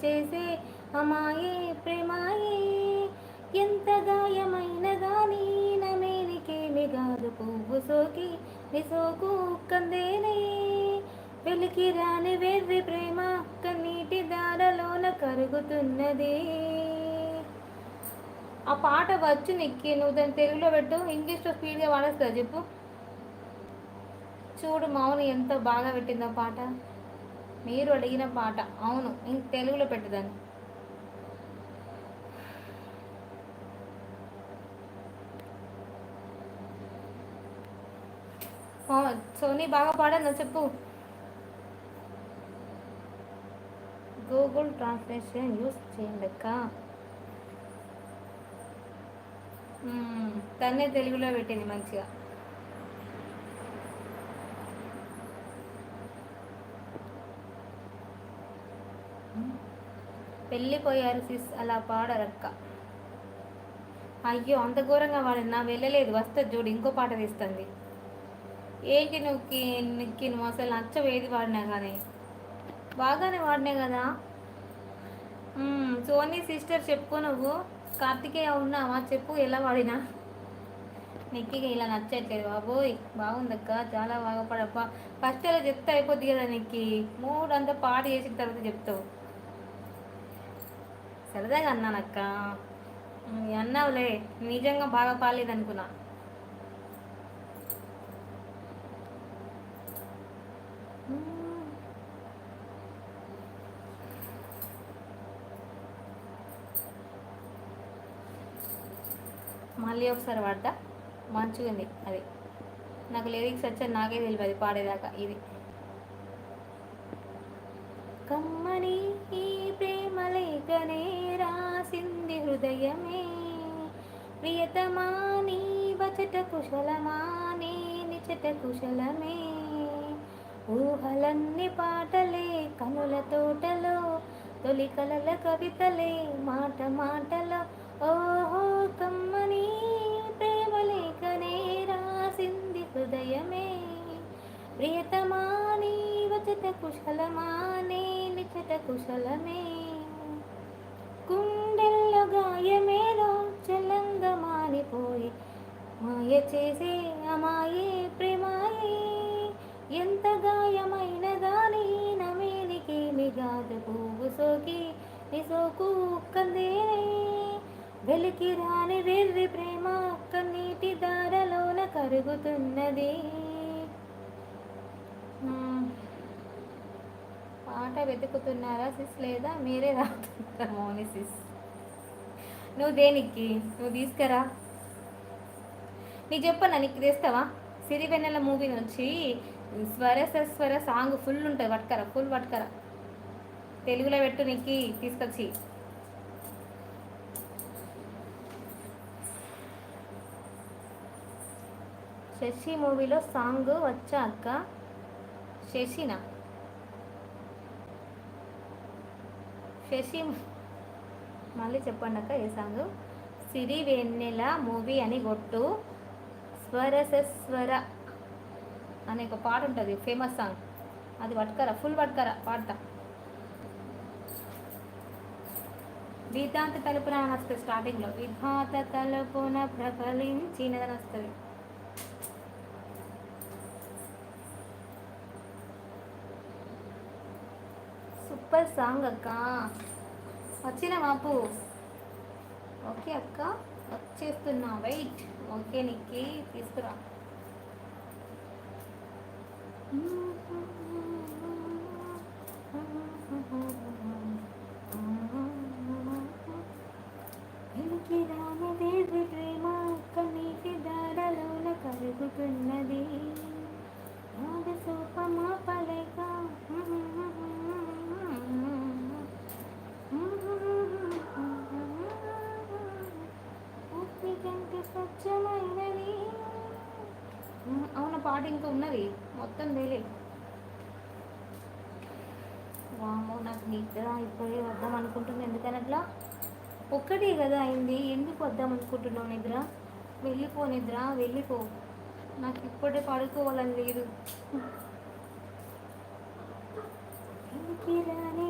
చేసే అమాయే ప్రేమాయే ఎంత గాయమైన గాని నమేనికేమి గాదు పువ్వు సోకి నిసోకు కందేనే వెలికి రాని వెర్రి ప్రేమ కన్నీటి దారలోన కరుగుతున్నది. ఆ పాట వచ్చు నీకు, నువ్వు దాన్ని తెలుగులో పెట్టు, ఇంగ్లీష్లో స్పీడ్గా వాడేస్తా చెప్పు. చూడు మౌని ఎంత బాగా పెట్టిందో పాట. మీరు అడిగిన పాట, అవును ఇంక తెలుగులో పెట్టదాన్ని. సోనీ బాగా పాడను చెప్పు. గూగుల్ ట్రాన్స్లేషన్ యూస్ చేయండి అక్క. తన్నే తెలుగులో పెట్టింది మంచిగా. వెళ్ళిపోయారు సిస్, అలా పాడరక్క. అయ్యో అంత ఘోరంగా వాడినా వెళ్ళలేదు, వస్తుంది చూడు ఇంకో పాట తీస్తుంది. ఏంటి నువ్వు అసలు నచ్చవు ఏది వాడినా కానీ. బాగానే వాడినా కదా. సోనీ సిస్టర్ చెప్పు, నువ్వు కార్తికేయ ఉన్నావా చెప్పు ఎలా వాడినా. నిక్కిగా ఇలా నచ్చట్లేదు బాబోయ్. బాగుందక్క, చాలా బాగా పడబ్బా. ఫస్ట్ అలా చెప్తే అయిపోద్ది కదా నిక్కి, మూడు అంతా పాట చేసిన తర్వాత చెప్తావు. సరదాగా అన్నానక్క, అన్నావులే, నిజంగా బాగా పాలేదనుకున్నా. మళ్ళీ ఒకసారి వాడతా, మంచిగా ఉంది అది. నాకు లిరిక్స్ వచ్చాయి నాకే తెలియదు పాడేదాకా. ఇది కమ్మని ఈ ప్రేమ లేఖనే రాసింది హృదయమే, ప్రియతమా నీ వచట కుశలమా నీ నిచట కుశలమే, ఊహలన్నీ పాటలే కనుల తోటలో తొలి కలల కవితలే మాట మాటలో, ఓహో కమ్మని ప్రేమ లేఖనే రాసింది హృదయమే, ప్రియతమా నీ వచట కుశలమా నీ నిచట కుశలమే, గుండెల్లో గాయమేలో చలంగా మారిపోయి మాయ చేసే అమాయే ప్రేమాయే ఎంత గాయమైన గాని నమేనికేమి గాదు పువ్వు సోకి నిసోకు కందేనే వెలికి రాని వెర్రి ప్రేమ కన్నీటి దారలోన కరుగుతున్నది. పాట వెతుకుతున్నారా సిస్ లేదా మీరే రాస్తున్నారు మౌని సిస్? నువ్వు దేనికి, నువ్వు తీసుకురా. నీకు చెప్పన్నా, నీకు తెస్తావా? సిరివెన్నెల మూవీ నుంచి స్వర సాంగ్ ఫుల్ ఉంటుంది, పట్టుకరా, ఫుల్ పట్టుకరా, తెలుగులో పెట్టు నీకు తీసుకొచ్చి. శశి మూవీలో సాంగ్ వచ్చా అక్క? శశినా? శశి మళ్ళీ చెప్పండి అక్క ఏ సాంగ్? సిరివెన్నెల మూవీ అని కొట్టు, స్వర అనే ఒక పాట ఉంటుంది ఫేమస్ సాంగ్, అది పట్టుకరా, ఫుల్ పట్టుకరా, పాడతా. విధాత తలుపున అని వస్తుంది స్టార్టింగ్లో, విధాత తలుపున ప్రబలించినదని వస్తుంది. సూపర్ సాంగ్ అక్క. వచ్చిన మాపు. ఓకే అక్క వచ్చేస్తున్నా, వెయిట్. ఓకే నిక్కి తీసుకురా. వెలికి రాని వేర్రి ప్రేమ కన్నీటి దారలోన కరుగుతున్నది, సోపమా పలేక స్వచ్ఛమైనది. అవున పాట ఇంకా ఉన్నది మొత్తం తెలియ. వామో నాకు నిద్ర ఇప్పుడే వద్దాం అనుకుంటుంది, ఎందుకని అట్లా? ఒక్కటే కదా అయింది, ఎందుకు వద్దాం అనుకుంటున్నావు నిద్ర? వెళ్ళిపో నిద్ర, వెళ్ళిపో, నాకు ఇప్పుడే పడుకోవాలని లేదు. రాని